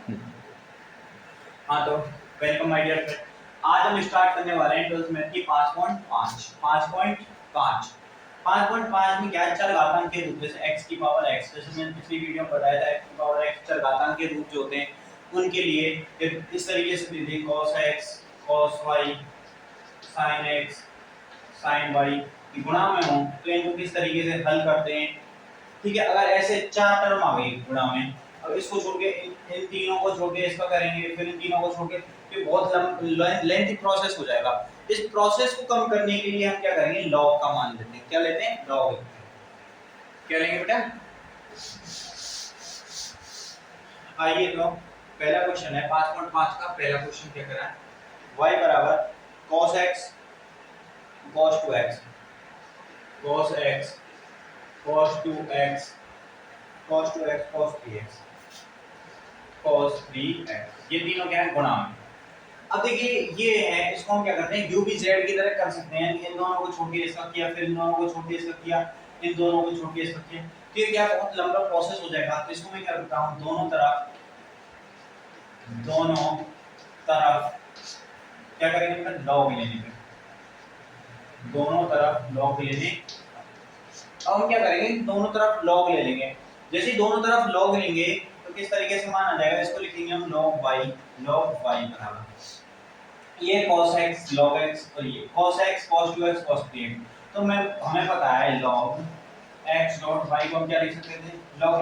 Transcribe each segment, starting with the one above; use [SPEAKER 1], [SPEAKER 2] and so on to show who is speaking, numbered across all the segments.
[SPEAKER 1] हाँ तो welcome my dear friend. आज हम स्टार्ट करने वाले हैं 12th मैथ की 5.5 5.5 में क्या चरघातांक के रूप, जैसे x की पावर x, जैसे मैंने पिछली वीडियो में बताया था x की पावर x चरघातांक के रूप जो होते हैं उनके लिए इस तरीके से दे cos x cos y sin x sin y की गुणा में हो तो इनको किस तरीके से हल करते हैं। ठीक है, अगर ऐसे चार टर्म आ गई गुणा में, अब इसको छोड़ के इन तीनों को छोड़ के इसका करेंगे, फिर इन तीनों को छोड़ के, फिर बहुत लेंथी प्रोसेस हो जाएगा। इस प्रोसेस को कम करने के लिए हम क्या करेंगे, लॉग का मान लेते हैं। क्या लेते हैं, लॉग। क्या लेंगे बेटा, आइए तो पहला क्वेश्चन है 5.5 का। पहला क्वेश्चन क्या करा है, y बराबर cos x cos 2x cos x cos 2x cos 2x cos 3x cos 3x, ये तीनों क्या है, गुणा में। अब देखिए ये है, इसको हम क्या करते हैं, u भी z की तरह कर सकते हैं। इन दोनों को छोड़ के इसका किया, फिर इन दोनों को छोड़ के इसका किया, इन दोनों को छोड़ के इसका किया, तो ये क्या बहुत लंबा प्रोसेस हो जाएगा। तो इसको मैं क्या करता हूं, दोनों तरफ क्या करेंगे बेटा, लॉग ले लेंगे, दोनों तरफ लॉग लेने। अब हम क्या करेंगे, दोनों तरफ लॉग ले लेंगे। जैसे ही दोनों तरफ लॉग लेंगे तो किस तरीके से मान आ जाएगा, इसको लिखेंगे हम log y बराबर ये cos x log x और ये cos x cos 2x cos 3x। तो मैं हमें पता है log x डॉट y को हम क्या लिख सकते थे, log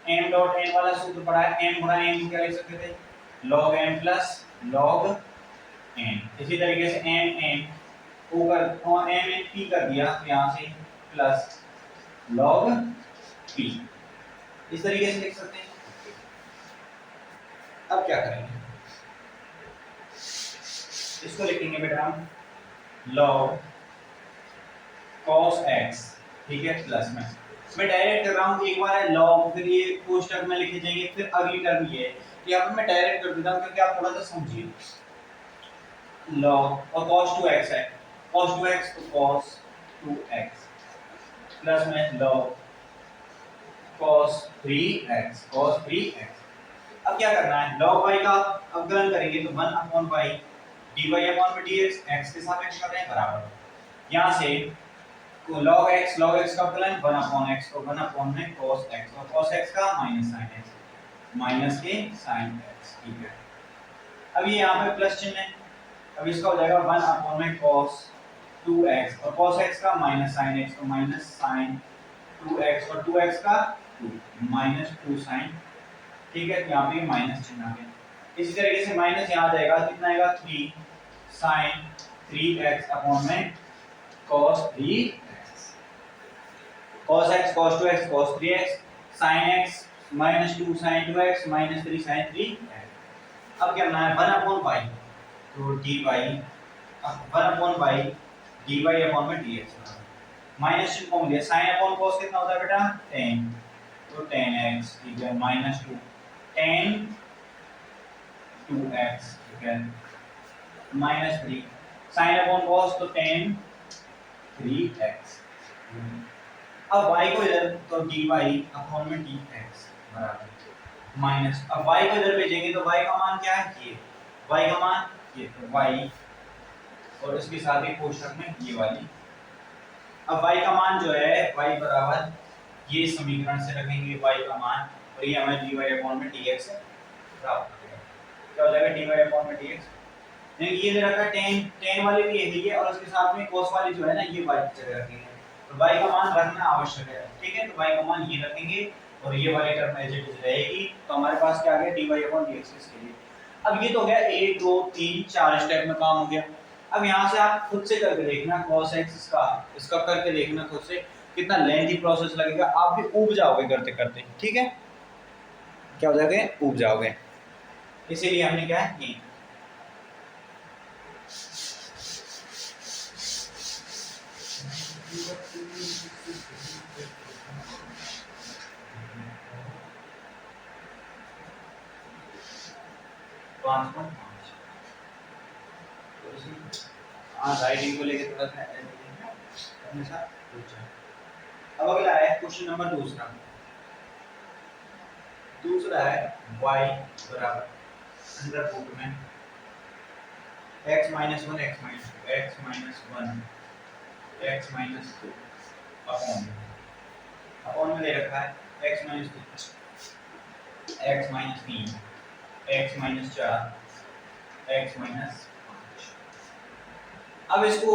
[SPEAKER 1] m डॉट n वाला सूत्र पढ़ा है, m गुणा n क्या लिख सकते थे, log m plus log n। इसी तरीके से m ऊपर और m n p कर दिया तो यहाँ से प्लस log p, इस तरीके से लिख सकते हैं। अब क्या करेंगे, इसको लिखेंगे बेटा हम log cos x, ठीक है, प्लस में मैं डायरेक्ट कर रहा हूँ, एक बार है log, फिर ये कोष्टक में लिखे जाएंगे, फिर अगली टर्म ये है कि यहाँ पे मैं डायरेक्ट कर देता हूँ क्योंकि आप थोड़ा सा समझिए। log और cos 2x है, cos 2x तो cos 2x प्लस में log cos 3x। अब क्या करना है, log y का अवकलन करेंगे तो 1/y dy/dx x के सापेक्ष कर रहे हैं बराबर, यहाँ से तो log x का अवकलन 1/x तो 1 में cos x और cos x का माइनस sin x, माइनस के sin x, ठीक है। अब ये यहाँ पे प्लस चिन्ह है, अब इसका हो जाएगा 1 में cos 2x और cos x का माइनस sin x तो माइनस sin 2x और 2x का 2 माइनस 2 sin, ठीक है। यहाँ पे माइनस चिन्ह आ गया। इसी तरीके से माइनस यहाँ आ जाएगा, कितना आएगा 3 sin 3x अपॉन में cos 3x, cos x cos 2x cos 3x sin x minus 2 sin 2x minus 3 sin 3x। अब क्या करना है, 1/y तो dy 1/y dy अपॉन में dx, माइनस चिन्ह कॉमन लिया, sin अपॉन cos कितना होता है बेटा, tan, तो tan x, ठीक है, माइनस 2 tan 2x, ठीक है, माइनस 3 sin अपॉन cos तो tan 3x। अब y को इधर तो dy अपॉन में dx बराबर माइनस, अब y को इधर भेजेंगे तो y का मान क्या है, ये y का मान ये तो y और इसके साथ ही कोष्ठक में ये वाली। अब y का मान जो है y बराबर ये समीकरण से रखेंगे y का मान और ये हमें dy अपॉन में dx से प्राप्त हो जाएगा। क्या हो जाएगा, dy अपॉन में dx, ये दे रखा है tan वाली भी यही है और उसके साथ में cos वाली जो है ना ये y की जगह रखेंगे, तो y का मान रखना आवश्यक है, ठीक है। तो y का मान ये रखेंगे और ये वाली टर्म एज इट इज रहेगी, तो हमारे पास क्या आ गया, dy अपॉन dx इसके लिए। अब ये तो हो गया 1 2 3 4 स्टेप में काम हो गया। अब यहाँ से आप खुद से करके देखना cos x इसका करके देखना खुद से, कितना लेंथी प्रोसेस लगेगा, आप भी ऊब जाओगे करते करते, ठीक है। क्या हो जाओगे, ऊब जाओगे, इसीलिए हमने क्या है, ये राइटिंग को लेके थोड़ा सा हमेशा पूछा। अब अगला है क्वेश्चन नंबर दूसरा, दूसरा है y बराबर अंडर रूट में x minus one x minus two x minus one x minus two upon में दे रखा है x minus two x minus तीन एक्स माइनस चार एक्स माइनस पाँच। अब इसको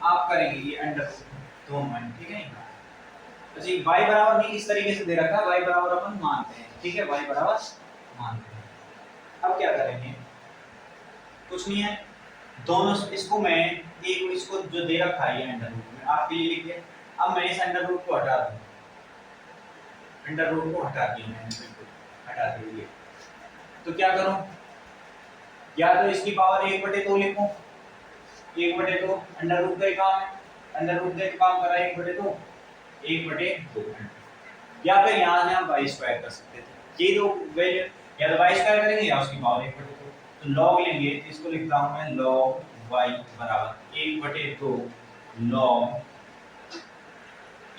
[SPEAKER 1] आप करेंगे ये अंडर रूट दोनों में, ठीक है। तो जी y बराबर नहीं इस तरीके से दे रखा है, y बराबर अपन मानते हैं, ठीक है, y बराबर मानते हैं। अब क्या करेंगे, कुछ नहीं है, दोनों इसको मैं एक इसको जो दे रखा है ये अंडर रूट में आपके लिए लिखिए। अब मैं इस अंडर रूट को हटा दूं, अंडर रूट को हटा दिया मैंने, बिल्कुल हटा दिया। तो क्या करूं, या तो इसकी पावर 1/2 लिखूं, 1/2 अंडर रूट का ही काम है, अंडर रूट का ही काम करा 1/2 1/2, या फिर यहाँ से हम y स्क्वायर कर सकते थे। ये दो वैल्यू या तो y स्क्वायर करेंगे या उसकी पावर 1/2, तो log लेंगे, इसको लिखता हूं मैं log y बराबर 1/2 log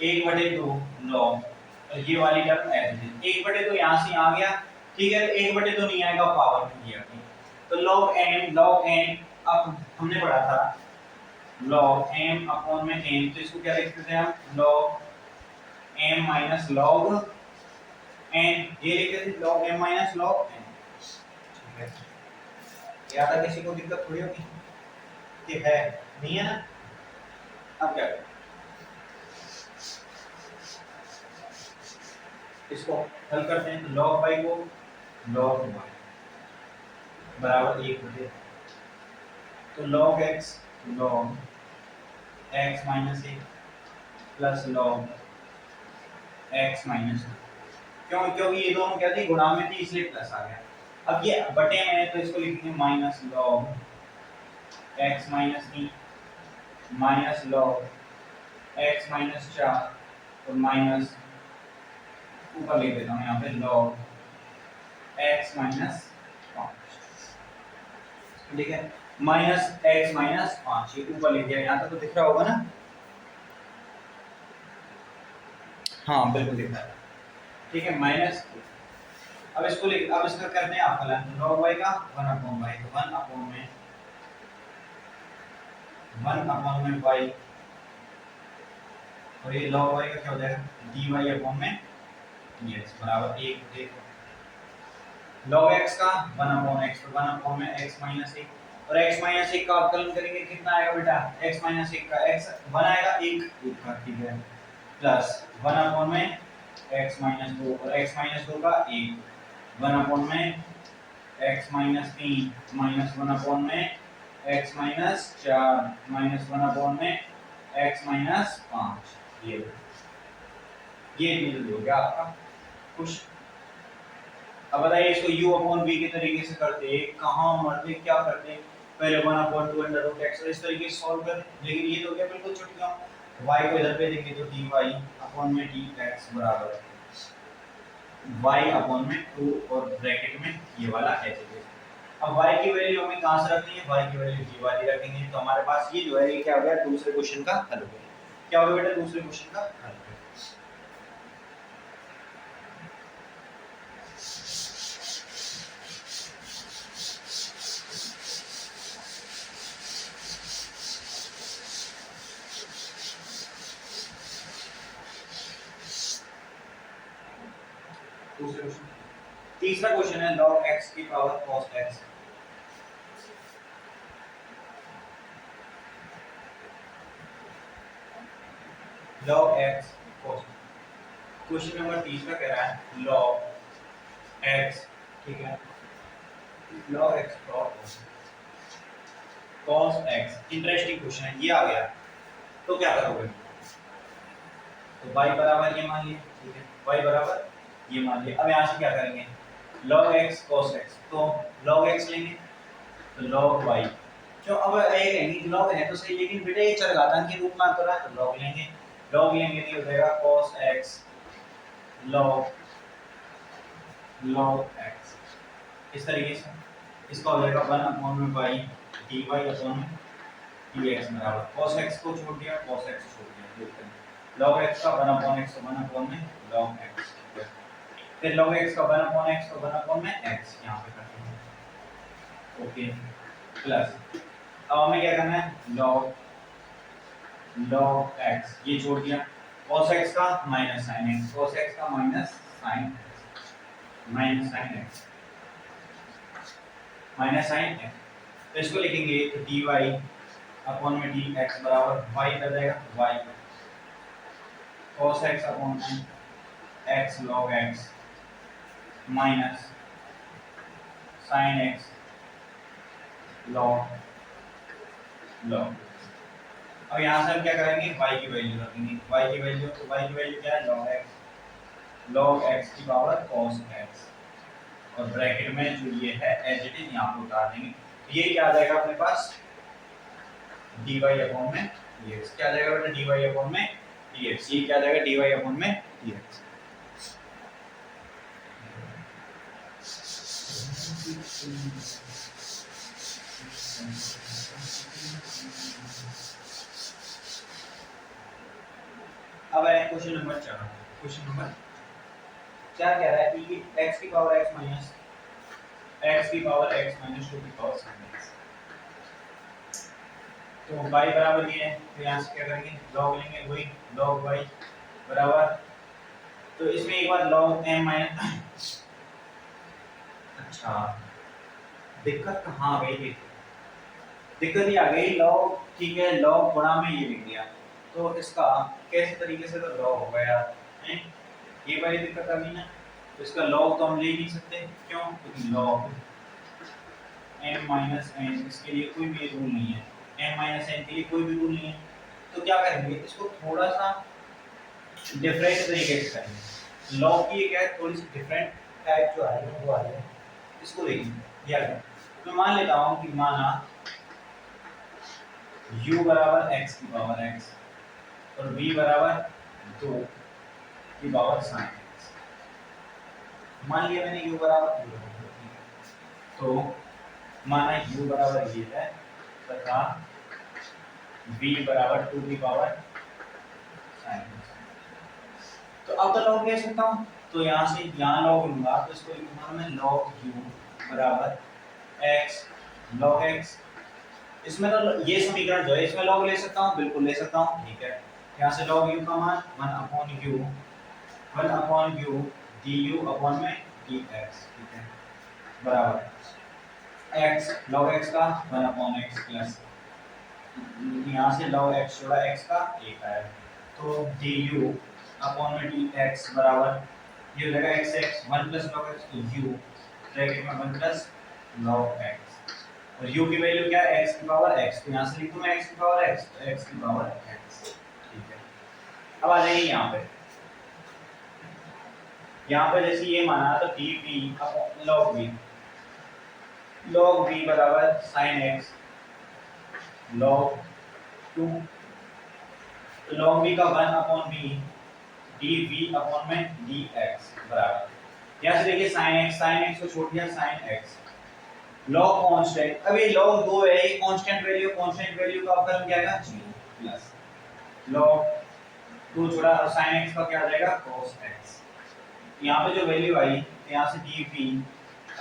[SPEAKER 1] 1/2 log, और ये वाली टर्म ऐसे 1/2 यहाँ से आ गया, ठीक है। 1/2 नहीं आएगा पावर में ये अपनी, तो log n अब हमने पढ़ा था log m अपॉन में n, तो इसको क्या लिखते थे हम log m minus log n, ये लिखते थे log m minus log n, ठीक है। याद है, किसी को दिक्कत थोड़ी होगी, ठीक है, नहीं है ना। अब क्या करें, इसको हल करते हैं, तो log y को log y बराबर 1/2, तो log x minus 1 plus log x minus 2, क्यों, क्योंकि ये दोनों क्या थी गुणा में थी इसलिए प्लस आ गया। अब ये बटे में है तो इसको लिखेंगे minus log x minus 3 minus log x minus 4 और माइनस ऊपर लिख देता हूँ यहाँ पे log x माइनस 5, ठीक है, माइनस x माइनस 5 ये ऊपर लिख दिया, यहाँ तक तो दिख रहा होगा ना। हाँ बिल्कुल दिख रहा है, ठीक है, माइनस। अब इसको लिख, अब इसका करते हैं अवकलन, log y का 1/y, तो 1/में y, और ये log y का क्या हो जाएगा dy अपॉन में dx बराबर 1/2 log x का 1/x, तो 1 में x माइनस 1, और x माइनस 1 का अवकलन करेंगे कितना आएगा बेटा, x माइनस 1 का x 1 आएगा 1 का, ठीक है, प्लस 1 में x माइनस 2 और x माइनस 2 का 1, 1 में x माइनस 3 माइनस 1 में x माइनस 4 माइनस 1 में x माइनस 5, ये मिल हो गया आपका कुछ। अब बताइए इसको u अपॉन v के तरीके से करते, कहाँ मरते क्या करते, पहले 1/2 अंडर रूट x इस तरीके से सॉल्व कर, लेकिन ये तो क्या बिल्कुल छूट गया, y को इधर पे देंगे तो dy अपॉन में dx बराबर y अपॉन में 2 और ब्रैकेट में ये वाला h है। अब y की वैल्यू हमें कहाँ से रखनी है, y की वैल्यू g वाली रखेंगे, तो हमारे पास ये जो है ये क्या हो गया दूसरे क्वेश्चन का हल हो गया। क्या होगा बेटा दूसरे क्वेश्चन का हल। दूसरे क्वेश्चन, तीसरा क्वेश्चन है log x की power cos x, log x cos, question number तीसरा कह रहा है log x, ठीक है, log x cos x, interesting question है, ये आ गया तो क्या करोगे, तो y बराबर ये मान लिया, ठीक है, y बराबर ये मान लिया। अब यहाँ से क्या करेंगे log x cos x, तो log x लेंगे तो log y, क्यों अब ये कहेंगे log है तो सही, लेकिन बेटा ये चरघातांक के रूप में आता है तो log लेंगे तो ये हो जाएगा cos x log x, इस तरीके से इसका हो जाएगा 1/y dy अपॉन dx बराबर cos x को छोड़ दिया cos x छोड़ दिया, log x का 1/x तो 1 में log x, फिर log x का 1 अपॉन x तो 1 अपॉन में x यहाँ पे कर देंगे। ओके प्लस अब हमें क्या करना है log x ये छोड़ दिया cos x का minus sin x cos x का minus sin x minus sin x तो इसको लिखेंगे तो dy अपॉन में dx बराबर y कर जाएगा y cos x अपॉन में x log x minus sin x log अब यहाँ से हम क्या करेंगे y की वैल्यू रखेंगे y की वैल्यू तो y की वैल्यू क्या है log x की पावर cos x और ब्रैकेट में जो ये है एज इट इज यहाँ पे उतार देंगे तो ये क्या आ जाएगा अपने पास dy अपॉन में dx क्या आ जाएगा बेटा dy अपॉन में dx ये क्या आ जाएगा dy अपॉन में dx अब है क्वेश्चन नंबर 4 क्वेश्चन नंबर क्या कह रहा है कि x की पावर x माइनस x की पावर x माइनस 2 की पावर sin x तो y बराबर ये है तो यहाँ से क्या करेंगे log लेंगे वही log y बराबर तो इसमें एक बार log m माइनस अच्छा दिक्कत कहाँ आ गई दिक्कत ये आ गई log ठीक है log गुणा में ये लिख दिया तो इसका कैसे तरीके से तो log हो गया है ये वाली दिक्कत आ गई ना तो इसका log तो हम ले नहीं सकते क्यों क्योंकि log m माइनस n इसके लिए कोई भी रूल नहीं है m माइनस n के लिए कोई भी रूल नहीं है तो क्या करेंगे इसको थोड़ा सा डिफरेंट तरीके से करेंगे log की एक है थोड़ी सी डिफरेंट टाइप जो है वो आ है इसको देखेंगे या मैं मान लेता हूँ कि माना u बराबर x की पावर x और v बराबर 2 की पावर sin x मान लिया मैंने u बराबर 2 तो माना u बराबर ये है तथा v बराबर 2 की पावर sin x तो अब तो log ले सकता हूँ तो यहाँ से यहाँ log लूंगा तो इसको लिखूंगा मैं log u बराबर x log x इसमें तो ये समीकरण जो है इसमें log ले सकता हूँ बिल्कुल ले सकता हूँ ठीक है यहाँ से log u का मान 1 अपॉन u du अपॉन में dx ठीक है बराबर x log x का 1 अपॉन x प्लस यहाँ से log x छोड़ा x का 1 आया तो du अपॉन में dx बराबर ये हो जाएगा x 1 प्लस log x तो u ब्रैकेट में 1 प्लस log x और u की वैल्यू क्या है x की पावर x तो यहाँ से लिख दूँ मैं x की पावर x तो x की पावर x ठीक है अब आ जाइए यहाँ पे जैसे ये माना तो dv log v बराबर sin x log 2 तो log v का 1 अपॉन v dv अपॉन में dx बराबर यहाँ से देखिए sin x को छोड़ दिया sin x log कांस्टेंट अब ये log 2 है ये कांस्टेंट वैल्यू का अवकलन क्या आएगा 0 प्लस log 2 छोड़ा sin x का क्या आ जाएगा cos x यहाँ पे जो वैल्यू आई यहाँ से dv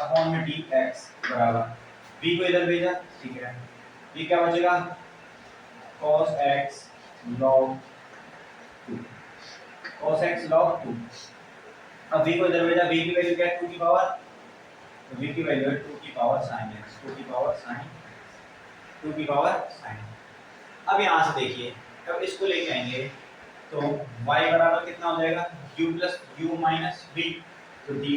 [SPEAKER 1] अपॉन में dx बराबर v को इधर भेजा ठीक है ये क्या बचेगा cos x log 2 cos x log 2 अब v को इधर भेजा v की वैल्यू क्या है 2 की पावर तो v की वैल्यू है 2 की पावर sin x 2 की पावर sin 2 की पावर sin अब यहाँ से देखिए अब इसको लेके आएंगे तो y बराबर कितना हो जाएगा u plus u minus v तो dy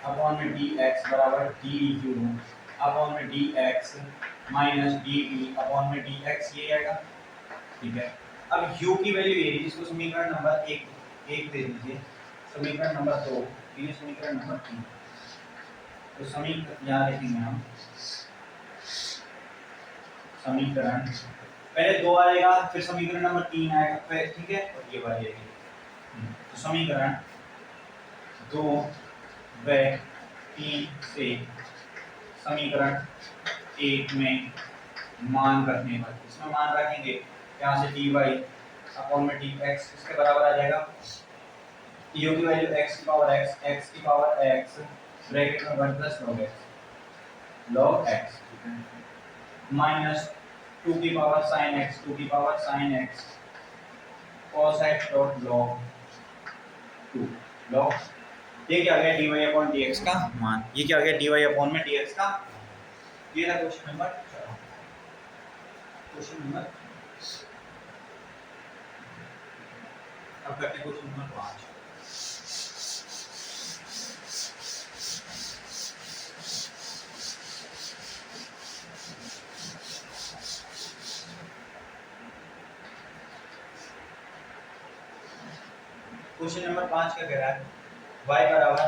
[SPEAKER 1] अपॉन में dx बराबर du अपॉन में dx माइनस dv अपॉन में dx ये आएगा ठीक है अब u की वैल्यू ये जिसको समीकरण नंबर 1 दे दीजिए समीकरण नंबर 2 ये समीकरण नंबर 3 तो समीकरण यहाँ लिखेंगे हम समीकरण पहले 2 आएगा फिर समीकरण नंबर 3 आएगा फिर ठीक है और ये वाली आएगी तो समीकरण 2 व 3 से समीकरण 1 में मान रखने पर इसमें मान रखेंगे यहाँ से dy अपॉन में dx इसके बराबर आ जाएगा u की वैल्यू x की पावर x की पावर x ब्रैकेट में 1 प्लस log x माइनस 2 की पावर sin x 2 की power sin x cos x dot log 2 log ये क्या आ गया dy अपॉन dx का मान। ये क्या आ गया dy अपॉन में dx का। ये था क्वेश्चन नंबर 4। क्वेश्चन नंबर अब करते हैं क्वेश्चन नंबर 5। क्वेश्चन नंबर 5 क्या कह रहा है y बराबर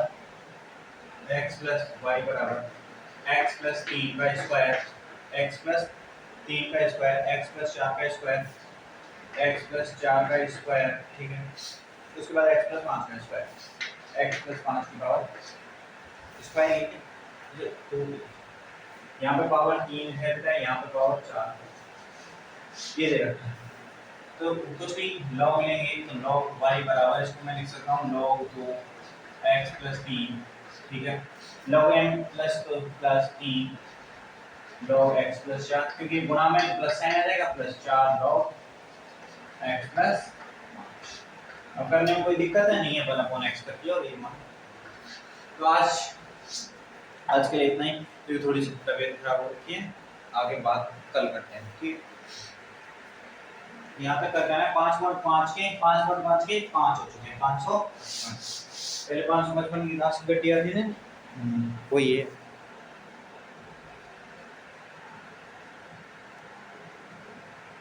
[SPEAKER 1] x प्लस y बराबर x प्लस 3 का स्क्वायर x प्लस 3 का स्क्वायर x प्लस 4 का स्क्वायर x प्लस 4 का स्क्वायर ठीक है। उसके बाद x प्लस 5 का स्क्वायर x प्लस 5 की पावर स्क्वायर यहाँ पे पावर 3 है बेटा यहाँ पे पावर 4 है ये दे रखा है। तो कुछ भी log लेंगे तो log y बराबर इसको मैं लिख सकता हूँ log 2 x प्लस 3 ठीक है log m plus 3 log x plus 4 क्योंकि गुणा में प्लस साइन आ जाएगा प्लस 4 log x प्लस 5। अब करने में कोई दिक्कत है नहीं है 1 अपॉन x कर दिया और ये मान। तो आज के लिए इतना ही क्योंकि थोड़ी सी तबीयत खराब हो रखी है आगे बात कल करते हैं ठीक है। यहाँ पे करना है 5.5 के 5.5 के 5 हो चुके हैं 500 पहले 555 की लास्ट गट्टी आती थी वही है।